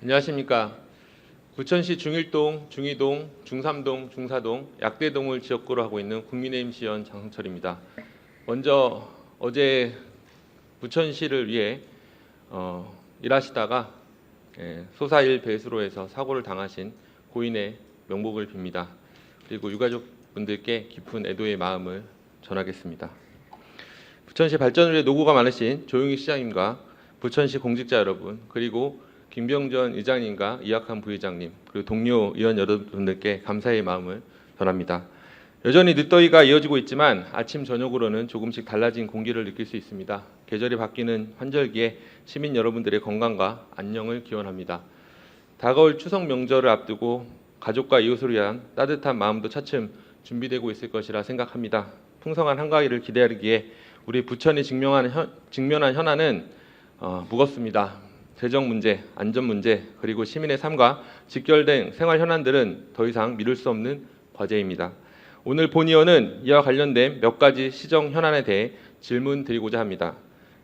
안녕하십니까. 부천시 중일동, 중이동, 중삼동, 중사동, 약대동을 지역구로 하고 있는 국민의힘 시의원 장성철입니다. 먼저 어제 부천시를 위해 일하시다가 소사일 배수로에서 사고를 당하신 고인의 명복을 빕니다. 그리고 유가족분들께 깊은 애도의 마음을 전하겠습니다. 부천시 발전을 위해 노고가 많으신 조용희 시장님과 부천시 공직자 여러분, 그리고 김병전 의장님과 이학한 부의장님, 그리고 동료 의원 여러분들께 감사의 마음을 전합니다. 여전히 늦더위가 이어지고 있지만 아침 저녁으로는 조금씩 달라진 공기를 느낄 수 있습니다. 계절이 바뀌는 환절기에 시민 여러분들의 건강과 안녕을 기원합니다. 다가올 추석 명절을 앞두고 가족과 이웃을 위한 따뜻한 마음도 차츰 준비되고 있을 것이라 생각합니다. 풍성한 한가위를 기다리기에 우리 부천이 직면한 현안은 무겁습니다. 재정 문제, 안전 문제, 그리고 시민의 삶과 직결된 생활 현안들은 더 이상 미룰 수 없는 과제입니다. 오늘 본의원은 이와 관련된 몇 가지 시정 현안에 대해 질문 드리고자 합니다.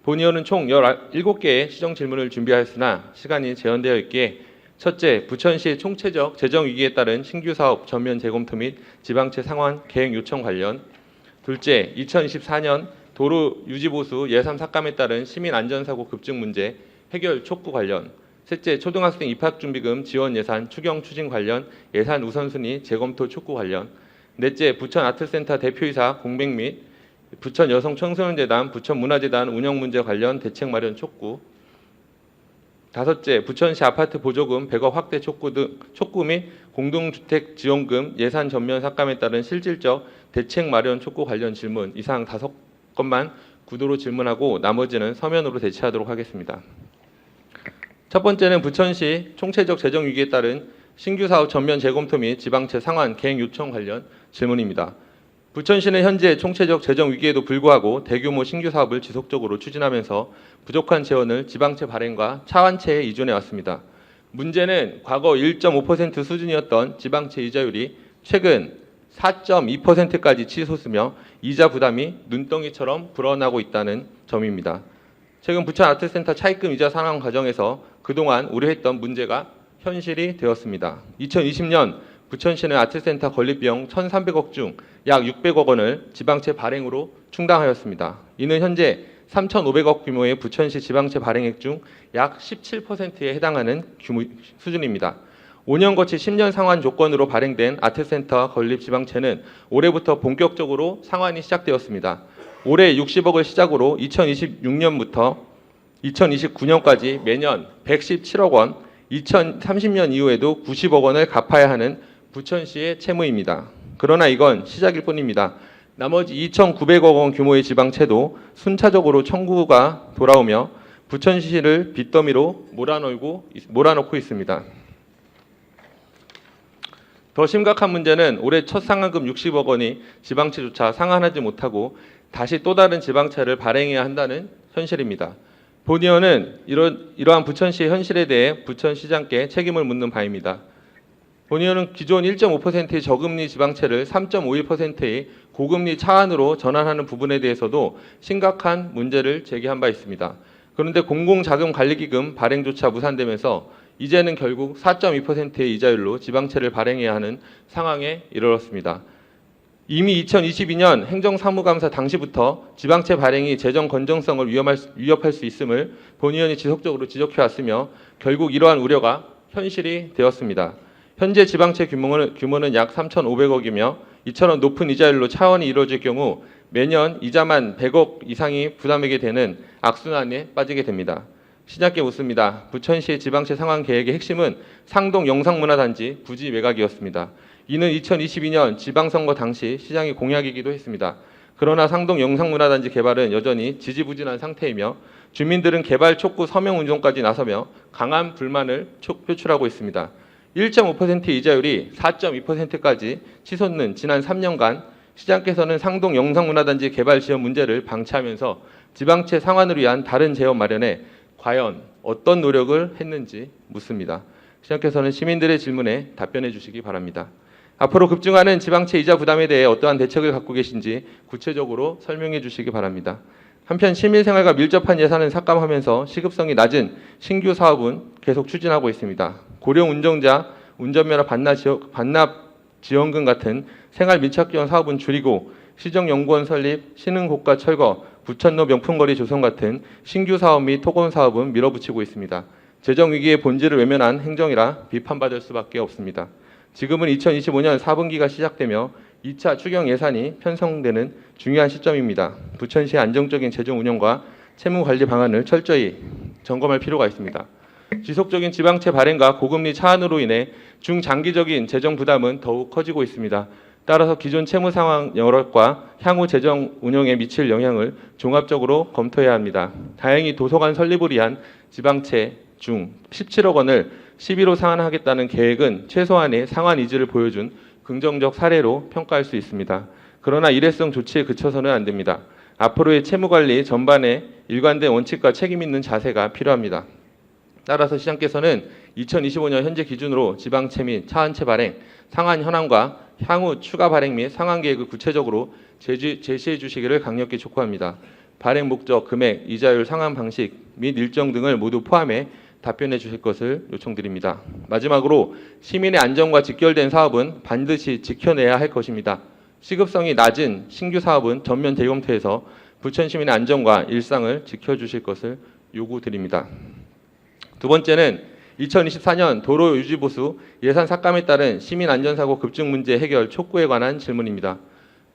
본의원은 총 17개의 시정 질문을 준비하였으나 시간이 제한되어 있기에 첫째, 부천시의 총체적 재정 위기에 따른 신규 사업 전면 재검토 및 지방채 상환 계획 요청 관련. 둘째, 2024년 도로 유지보수 예산 삭감에 따른 시민 안전사고 급증 문제 해결 촉구 관련. 셋째, 초등학생 입학준비금 지원 예산 추경 추진 관련 예산 우선순위 재검토 촉구 관련. 넷째, 부천 아트센터 대표이사 공백 및 부천 여성청소년재단, 부천문화재단 운영 문제 관련 대책 마련 촉구. 다섯째, 부천시 아파트 보조금 100억 확대 촉구 및 공동주택 지원금 예산 전면 삭감에 따른 실질적 대책 마련 촉구 관련 질문. 이상 5건만 구도로 질문하고 나머지는 서면으로 대체하도록 하겠습니다. 첫 번째는 부천시 총체적 재정 위기에 따른 신규 사업 전면 재검토 및 지방채 상환 계획 요청 관련 질문입니다. 부천시는 현재 총체적 재정 위기에도 불구하고 대규모 신규 사업을 지속적으로 추진하면서 부족한 재원을 지방채 발행과 차환채에 이전해 왔습니다. 문제는 과거 1.5% 수준이었던 지방채 이자율이 최근 4.2%까지 치솟으며 이자 부담이 눈덩이처럼 불어나고 있다는 점입니다. 최근 부천 아트센터 차입금 이자 상환 과정에서 그동안 우려했던 문제가 현실이 되었습니다. 2020년 부천시는 아트센터 건립비용 1,300억 중 약 600억 원을 지방채 발행으로 충당하였습니다. 이는 현재 3,500억 규모의 부천시 지방채 발행액 중 약 17%에 해당하는 수준입니다. 5년 거치 10년 상환 조건으로 발행된 아트센터 건립 지방채는 올해부터 본격적으로 상환이 시작되었습니다. 올해 60억을 시작으로 2026년부터 2029년까지 매년 117억 원, 2030년 이후에도 90억 원을 갚아야 하는 부천시의 채무입니다. 그러나 이건 시작일 뿐입니다. 나머지 2,900억 원 규모의 지방채도 순차적으로 청구가 돌아오며 부천시를 빚더미로 몰아넣고 있습니다. 더 심각한 문제는 올해 첫 상환금 60억 원이 지방채조차 상환하지 못하고 다시 또 다른 지방채를 발행해야 한다는 현실입니다. 본의원은 이러한 부천시의 현실에 대해 부천시장께 책임을 묻는 바입니다. 본의원은 기존 1.5%의 저금리 지방채를 3.51%의 고금리 차환으로 전환하는 부분에 대해서도 심각한 문제를 제기한 바 있습니다. 그런데 공공자금관리기금 발행조차 무산되면서 이제는 결국 4.2%의 이자율로 지방채를 발행해야 하는 상황에 이르렀습니다. 이미 2022년 행정사무감사 당시부터 지방채 발행이 재정 건전성을 위협할 수 있음을 본의원이 지속적으로 지적해왔으며 결국 이러한 우려가 현실이 되었습니다. 현재 지방채 규모는 약 3,500억이며 이처럼 높은 이자율로 차원이 이루어질 경우 매년 이자만 100억 이상이 부담하게 되는 악순환에 빠지게 됩니다. 시장께 묻습니다. 부천시의 지방채 상환 계획의 핵심은 상동 영상문화단지 부지 매각이었습니다. 이는 2022년 지방선거 당시 시장의 공약이기도 했습니다. 그러나 상동 영상문화단지 개발은 여전히 지지부진한 상태이며 주민들은 개발 촉구 서명 운동까지 나서며 강한 불만을 표출하고 있습니다. 1.5% 이자율이 4.2%까지 치솟는 지난 3년간 시장께서는 상동 영상문화단지 개발 지원 문제를 방치하면서 지방채 상환을 위한 다른 재원 마련에 과연 어떤 노력을 했는지 묻습니다. 시장께서는 시민들의 질문에 답변해 주시기 바랍니다. 앞으로 급증하는 지방채 이자 부담에 대해 어떠한 대책을 갖고 계신지 구체적으로 설명해 주시기 바랍니다. 한편 시민생활과 밀접한 예산을 삭감하면서 시급성이 낮은 신규 사업은 계속 추진하고 있습니다. 고령 운전자 운전면허 반납 지원금 같은 생활 밀착 지원 사업은 줄이고 시정연구원 설립, 신흥고가 철거, 부천로 명품거리 조성 같은 신규 사업 및 토건 사업은 밀어붙이고 있습니다. 재정 위기의 본질을 외면한 행정이라 비판받을 수밖에 없습니다. 지금은 2025년 4분기가 시작되며 2차 추경 예산이 편성되는 중요한 시점입니다. 부천시의 안정적인 재정 운영과 채무 관리 방안을 철저히 점검할 필요가 있습니다. 지속적인 지방채 발행과 고금리 차환으로 인해 중장기적인 재정 부담은 더욱 커지고 있습니다. 따라서 기존 채무 상황 여력과 향후 재정 운영에 미칠 영향을 종합적으로 검토해야 합니다. 다행히 도서관 설립을 위한 지방채 중 17억 원을 11호 상환하겠다는 계획은 최소한의 상환 의지를 보여준 긍정적 사례로 평가할 수 있습니다. 그러나 일회성 조치에 그쳐서는 안 됩니다. 앞으로의 채무 관리 전반에 일관된 원칙과 책임 있는 자세가 필요합니다. 따라서 시장께서는 2025년 현재 기준으로 지방채 및 차환채 발행, 상환 현황과 향후 추가 발행 및 상환 계획을 구체적으로 제시해 주시기를 강력히 촉구합니다. 발행 목적, 금액, 이자율, 상환 방식 및 일정 등을 모두 포함해 답변해 주실 것을 요청드립니다. 마지막으로 시민의 안전과 직결된 사업은 반드시 지켜내야 할 것입니다. 시급성이 낮은 신규 사업은 전면 재검토해서 부천 시민의 안전과 일상을 지켜주실 것을 요구드립니다. 두 번째는 2024년 도로 유지 보수 예산 삭감에 따른 시민 안전사고 급증 문제 해결 촉구에 관한 질문입니다.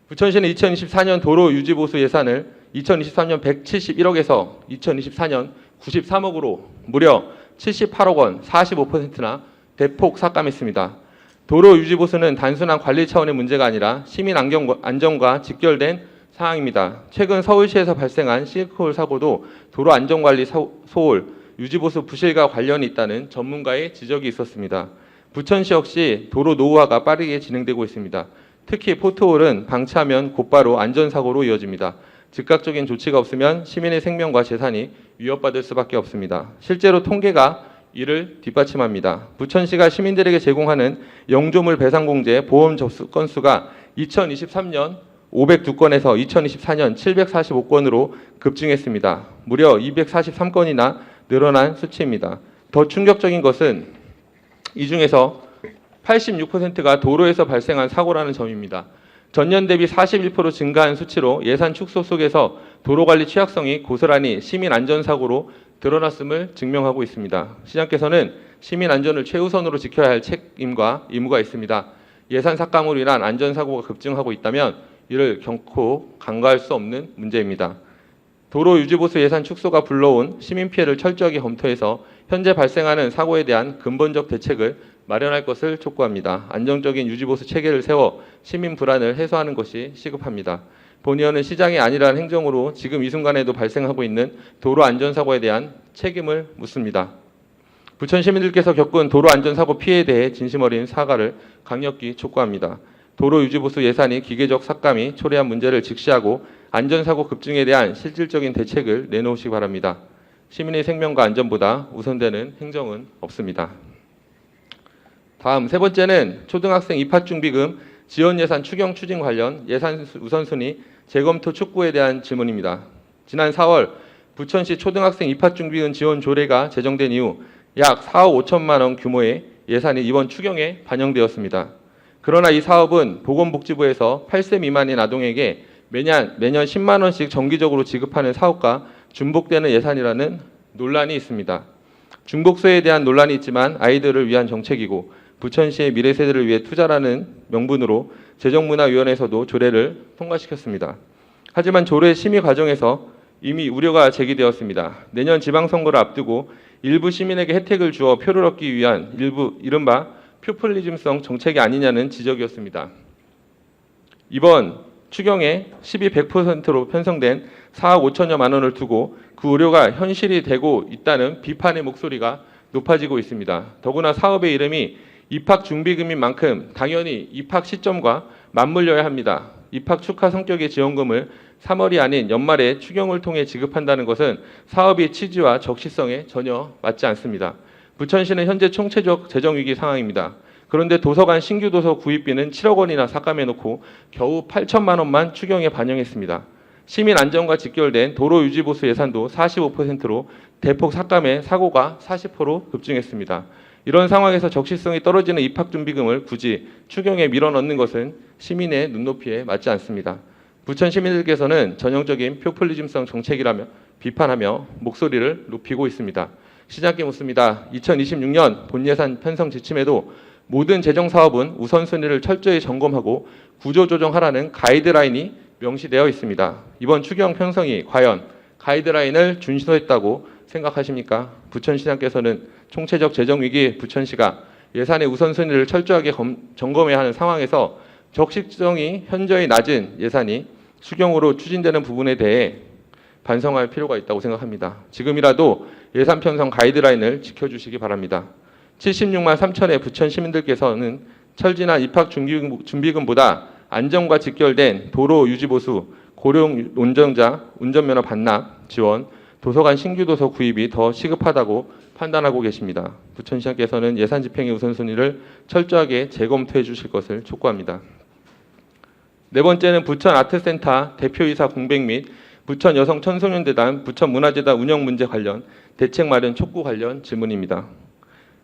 부천시는 2024년 도로 유지 보수 예산을 2023년 171억에서 2024년 93억으로 무려 78억 원, 45%나 대폭 삭감했습니다. 도로 유지 보수는 단순한 관리 차원의 문제가 아니라 시민 안전과 직결된 사항입니다. 최근 서울시에서 발생한 싱크홀 사고도 도로 안전관리 소홀, 유지보수 부실과 관련이 있다는 전문가의 지적이 있었습니다. 부천시 역시 도로 노후화가 빠르게 진행되고 있습니다. 특히 포트홀은 방치하면 곧바로 안전사고로 이어집니다. 즉각적인 조치가 없으면 시민의 생명과 재산이 위협받을 수밖에 없습니다. 실제로 통계가 이를 뒷받침합니다. 부천시가 시민들에게 제공하는 영조물 배상공제 보험 접수 건수가 2023년 502건에서 2024년 745건으로 급증했습니다. 무려 243건이나 늘어난 수치입니다. 더 충격적인 것은 이 중에서 86%가 도로에서 발생한 사고라는 점입니다. 전년 대비 41% 증가한 수치로 예산 축소 속에서 도로관리 취약성이 고스란히 시민 안전사고로 드러났음을 증명하고 있습니다. 시장께서는 시민 안전을 최우선으로 지켜야 할 책임과 의무가 있습니다. 예산 삭감으로 인한 안전사고가 급증하고 있다면 이를 결코 간과할 수 없는 문제입니다. 도로 유지보수 예산 축소가 불러온 시민 피해를 철저하게 검토해서 현재 발생하는 사고에 대한 근본적 대책을 마련할 것을 촉구합니다. 안정적인 유지보수 체계를 세워 시민 불안을 해소하는 것이 시급합니다. 본의원은 시장이 아니라는 행정으로 지금 이 순간에도 발생하고 있는 도로 안전사고에 대한 책임을 묻습니다. 부천 시민들께서 겪은 도로 안전사고 피해에 대해 진심 어린 사과를 강력히 촉구합니다. 도로 유지보수 예산이 기계적 삭감이 초래한 문제를 직시하고 안전사고 급증에 대한 실질적인 대책을 내놓으시기 바랍니다. 시민의 생명과 안전보다 우선되는 행정은 없습니다. 다음 세 번째는 초등학생 입학준비금 지원 예산 추경 추진 관련 예산 우선순위 재검토 촉구에 대한 질문입니다. 지난 4월 부천시 초등학생 입학준비금 지원 조례가 제정된 이후 약 4억 5천만 원 규모의 예산이 이번 추경에 반영되었습니다. 그러나 이 사업은 보건복지부에서 8세 미만인 아동에게 매년 10만 원씩 정기적으로 지급하는 사업과 중복되는 예산이라는 논란이 있습니다. 중복세에 대한 논란이 있지만 아이들을 위한 정책이고 부천시의 미래 세대를 위해 투자라는 명분으로 재정문화위원회에서도 조례를 통과시켰습니다. 하지만 조례 심의 과정에서 이미 우려가 제기되었습니다. 내년 지방선거를 앞두고 일부 시민에게 혜택을 주어 표를 얻기 위한 일부 이른바 표퓰리즘성 정책이 아니냐는 지적이었습니다. 이번 추경에 100%로 편성된 4억 5천여만 원을 두고 그 우려가 현실이 되고 있다는 비판의 목소리가 높아지고 있습니다. 더구나 사업의 이름이 입학준비금인 만큼 당연히 입학 시점과 맞물려야 합니다. 입학 축하 성격의 지원금을 3월이 아닌 연말에 추경을 통해 지급한다는 것은 사업의 취지와 적시성에 전혀 맞지 않습니다. 부천시는 현재 총체적 재정위기 상황입니다. 그런데 도서관 신규 도서 구입비는 7억 원이나 삭감해놓고 겨우 8천만 원만 추경에 반영했습니다. 시민 안전과 직결된 도로 유지 보수 예산도 45%로 대폭 삭감해 사고가 40% 급증했습니다. 이런 상황에서 적시성이 떨어지는 입학준비금을 굳이 추경에 밀어넣는 것은 시민의 눈높이에 맞지 않습니다. 부천 시민들께서는 전형적인 포퓰리즘성 정책이라며 비판하며 목소리를 높이고 있습니다. 시장께 묻습니다. 2026년 본예산 편성 지침에도 모든 재정사업은 우선순위를 철저히 점검하고 구조조정하라는 가이드라인이 명시되어 있습니다. 이번 추경 편성이 과연 가이드라인을 준수했다고 생각하십니까? 부천시장께서는 총체적 재정위기 부천시가 예산의 우선순위를 철저하게 점검해야 하는 상황에서 적시성이 현저히 낮은 예산이 추경으로 추진되는 부분에 대해 반성할 필요가 있다고 생각합니다. 지금이라도 예산 편성 가이드라인을 지켜주시기 바랍니다. 76만 3천의 부천 시민들께서는 철진한 입학 준비금보다 안전과 직결된 도로 유지보수, 고령 운전자 운전면허 반납 지원, 도서관 신규 도서 구입이 더 시급하다고 판단하고 계십니다. 부천시장께서는 예산 집행의 우선순위를 철저하게 재검토해 주실 것을 촉구합니다. 네 번째는 부천 아트센터 대표이사 공백 및 부천 여성 청소년재단, 부천 문화재단 운영 문제 관련 대책 마련 촉구 관련 질문입니다.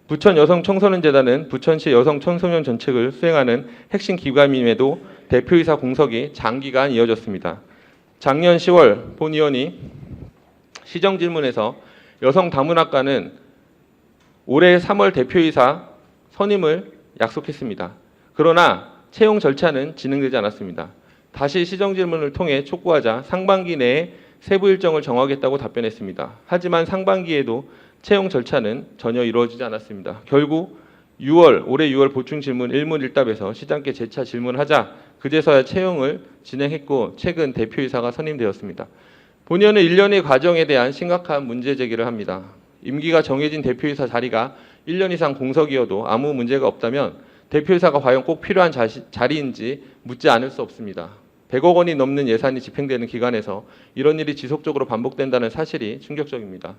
부천 여성 청소년재단은 부천시 여성 청소년 정책을 수행하는 핵심 기관임에도 대표이사 공석이 장기간 이어졌습니다. 작년 10월 본 의원이 시정질문에서 여성다문학과는 올해 3월 대표이사 선임을 약속했습니다. 그러나 채용 절차는 진행되지 않았습니다. 다시 시정질문을 통해 촉구하자 상반기 내에 세부 일정을 정하겠다고 답변했습니다. 하지만 상반기에도 채용 절차는 전혀 이루어지지 않았습니다. 결국 올해 6월 보충질문 1문 1답에서 시장께 재차 질문하자 그제서야 채용을 진행했고 최근 대표이사가 선임되었습니다. 본 의원은 1년의 과정에 대한 심각한 문제 제기를 합니다. 임기가 정해진 대표이사 자리가 1년 이상 공석이어도 아무 문제가 없다면 대표이사가 과연 꼭 필요한 자리인지 묻지 않을 수 없습니다. 100억 원이 넘는 예산이 집행되는 기관에서 이런 일이 지속적으로 반복된다는 사실이 충격적입니다.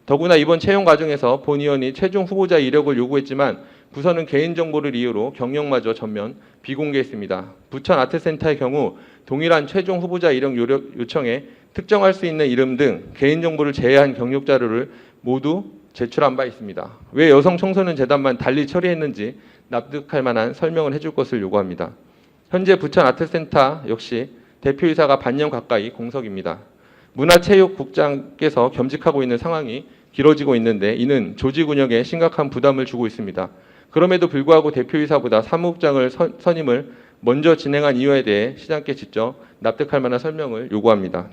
더구나 이번 채용 과정에서 본 의원이 최종 후보자 이력을 요구했지만 부서는 개인정보를 이유로 경력마저 전면 비공개했습니다. 부천 아트센터의 경우 동일한 최종 후보자 이력 요청에 특정할 수 있는 이름 등 개인정보를 제외한 경력 자료를 모두 제출한 바 있습니다. 왜 여성 청소년 재단만 달리 처리했는지 납득할 만한 설명을 해줄 것을 요구합니다. 현재 부천 아트센터 역시 대표이사가 반년 가까이 공석입니다. 문화체육국장께서 겸직하고 있는 상황이 길어지고 있는데 이는 조직 운영에 심각한 부담을 주고 있습니다. 그럼에도 불구하고 대표이사보다 사무국장을 선임을 먼저 진행한 이유에 대해 시장께 직접 납득할 만한 설명을 요구합니다.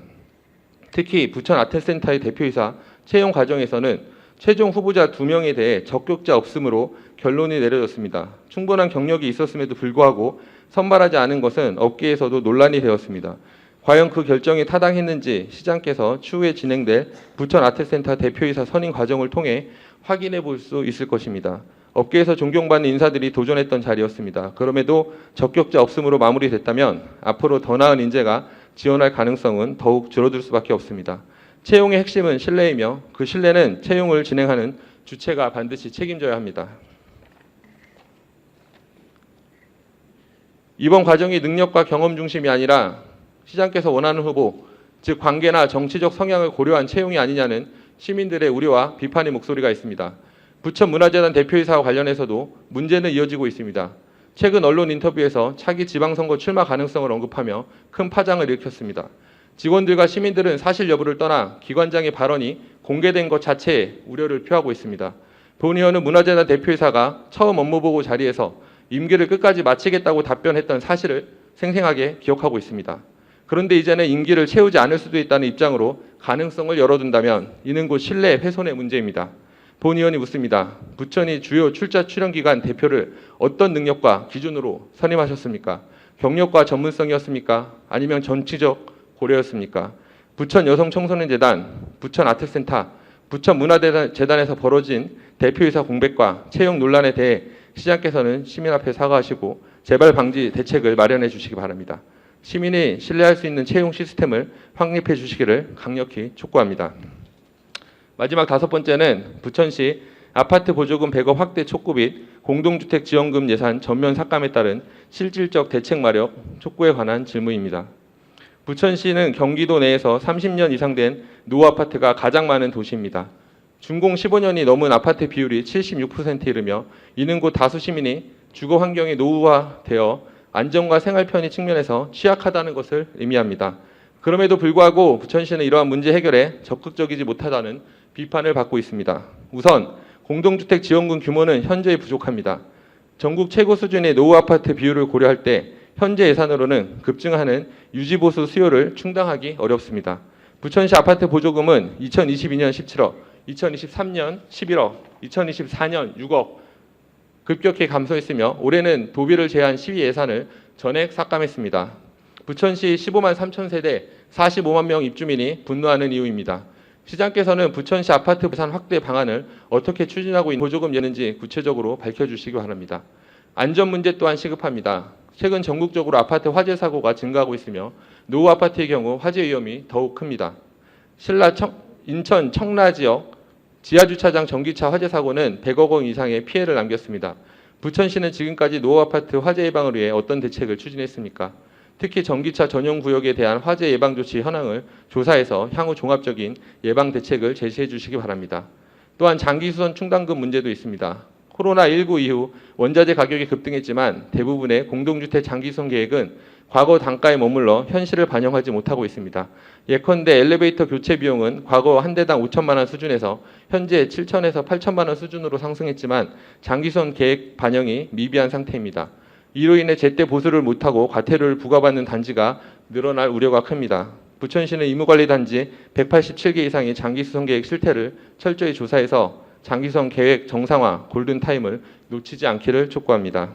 특히 부천 아트센터의 대표이사 채용 과정에서는 최종 후보자 2명에 대해 적격자 없음으로 결론이 내려졌습니다. 충분한 경력이 있었음에도 불구하고 선발하지 않은 것은 업계에서도 논란이 되었습니다. 과연 그 결정이 타당했는지 시장께서 추후에 진행될 부천 아트센터 대표이사 선임 과정을 통해 확인해 볼 수 있을 것입니다. 업계에서 존경받는 인사들이 도전했던 자리였습니다. 그럼에도 적격자 없음으로 마무리됐다면 앞으로 더 나은 인재가 지원할 가능성은 더욱 줄어들 수밖에 없습니다. 채용의 핵심은 신뢰이며 그 신뢰는 채용을 진행하는 주체가 반드시 책임져야 합니다. 이번 과정이 능력과 경험 중심이 아니라 시장께서 원하는 후보, 즉 관계나 정치적 성향을 고려한 채용이 아니냐는 시민들의 우려와 비판의 목소리가 있습니다. 부천 문화재단 대표이사와 관련해서도 문제는 이어지고 있습니다. 최근 언론 인터뷰에서 차기 지방선거 출마 가능성을 언급하며 큰 파장을 일으켰습니다. 직원들과 시민들은 사실 여부를 떠나 기관장의 발언이 공개된 것 자체에 우려를 표하고 있습니다. 본 의원은 문화재단 대표이사가 처음 업무보고 자리에서 임기를 끝까지 마치겠다고 답변했던 사실을 생생하게 기억하고 있습니다. 그런데 이제는 임기를 채우지 않을 수도 있다는 입장으로 가능성을 열어둔다면 이는 곧 신뢰 훼손의 문제입니다. 본 의원이 묻습니다. 부천이 주요 출자 출연기관 대표를 어떤 능력과 기준으로 선임하셨습니까? 경력과 전문성이었습니까? 아니면 정치적 고려였습니까? 부천 여성청소년재단, 부천 아트센터, 부천 문화재단에서 벌어진 대표이사 공백과 채용 논란에 대해 시장께서는 시민 앞에 사과하시고 재발 방지 대책을 마련해 주시기 바랍니다. 시민이 신뢰할 수 있는 채용 시스템을 확립해 주시기를 강력히 촉구합니다. 마지막 5번째는 부천시 아파트 보조금 100억 확대 촉구 및 공동주택 지원금 예산 전면 삭감에 따른 실질적 대책 마련 촉구에 관한 질문입니다. 부천시는 경기도 내에서 30년 이상 된 노후 아파트가 가장 많은 도시입니다. 준공 15년이 넘은 아파트 비율이 76%에 이르며 이는 곧 다수 시민이 주거 환경이 노후화되어 안전과 생활 편의 측면에서 취약하다는 것을 의미합니다. 그럼에도 불구하고 부천시는 이러한 문제 해결에 적극적이지 못하다는 비판을 받고 있습니다. 우선 공동주택 지원금 규모는 현저히 부족합니다. 전국 최고 수준의 노후 아파트 비율을 고려할 때 현재 예산으로는 급증하는 유지보수 수요를 충당하기 어렵습니다. 부천시 아파트 보조금은 2022년 17억, 2023년 11억, 2024년 6억 급격히 감소했으며 올해는 도비를 제한 시위 예산을 전액 삭감했습니다. 부천시 15만 3천 세대 45만 명 입주민이 분노하는 이유입니다. 시장께서는 부천시 아파트 부산 확대 방안을 어떻게 추진하고 있는 보조금 여는지 구체적으로 밝혀주시기 바랍니다. 안전 문제 또한 시급합니다. 최근 전국적으로 아파트 화재 사고가 증가하고 있으며 노후 아파트의 경우 화재 위험이 더욱 큽니다. 인천 청라 지역 지하주차장 전기차 화재 사고는 100억 원 이상의 피해를 남겼습니다. 부천시는 지금까지 노후 아파트 화재 예방을 위해 어떤 대책을 추진했습니까? 특히 전기차 전용 구역에 대한 화재 예방 조치 현황을 조사해서 향후 종합적인 예방 대책을 제시해 주시기 바랍니다. 또한 장기수선 충당금 문제도 있습니다. 코로나19 이후 원자재 가격이 급등했지만 대부분의 공동주택 장기수선 계획은 과거 단가에 머물러 현실을 반영하지 못하고 있습니다. 예컨대 엘리베이터 교체 비용은 과거 한 대당 5천만 원 수준에서 현재 7천에서 8천만 원 수준으로 상승했지만 장기수선 계획 반영이 미비한 상태입니다. 이로 인해 제때 보수를 못하고 과태료를 부과받는 단지가 늘어날 우려가 큽니다. 부천시는 의무관리단지 187개 이상의 장기수선 계획 실태를 철저히 조사해서 장기수선 계획 정상화, 골든타임을 놓치지 않기를 촉구합니다.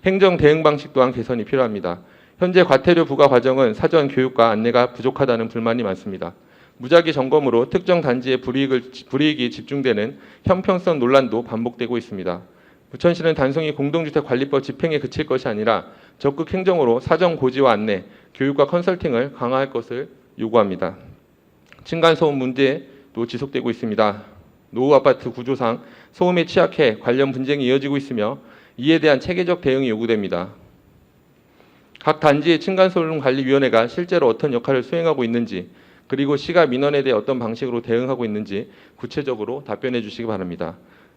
행정 대응 방식 또한 개선이 필요합니다. 현재 과태료 부과 과정은 사전 교육과 안내가 부족하다는 불만이 많습니다. 무작위 점검으로 특정 단지의 불이익이 집중되는 형평성 논란도 반복되고 있습니다. 부천시는 단순히 공동주택관리법 집행에 그칠 것이 아니라 적극 행정으로 사전 고지와 안내, 교육과 컨설팅을 강화할 것을 요구합니다. 층간소음 문제도 지속되고 있습니다. 노후 아파트 구조상 소음에 취약해 관련 분쟁이 이어지고 있으며 이에 대한 체계적 대응이 요구됩니다. 각 단지의 층간소음관리위원회가 실제로 어떤 역할을 수행하고 있는지 그리고 시가 민원에 대해 어떤 방식으로 대응하고 있는지 구체적으로 답변해 주시기 바랍니다.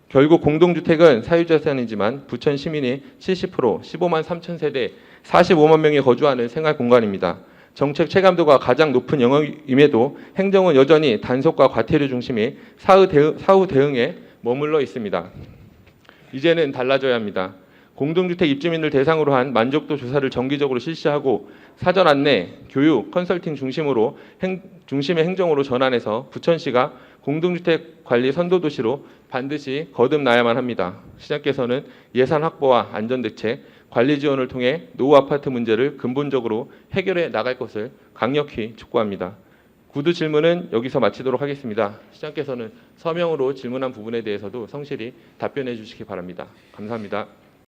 결국 공동주택은 사유재산이지만 부천 시민이 70%, 15만 3천 세대, 45만 명이 거주하는 생활공간입니다. 정책 체감도가 가장 높은 영역임에도 행정은 여전히 단속과 과태료 중심의 사후 대응에 머물러 있습니다. 이제는 달라져야 합니다. 공동주택 입주민들 대상으로 한 만족도 조사를 정기적으로 실시하고 사전 안내, 교육, 컨설팅 중심의 행정으로 전환해서 부천시가 공동주택 관리 선도도시로 반드시 거듭나야만 합니다. 시장께서는 예산 확보와 안전대책, 관리 지원을 통해 노후 아파트 문제를 근본적으로 해결해 나갈 것을 강력히 촉구합니다. 구두 질문은 여기서 마치도록 하겠습니다. 시장께서는 서명으로 질문한 부분에 대해서도 성실히 답변해 주시기 바랍니다. 감사합니다.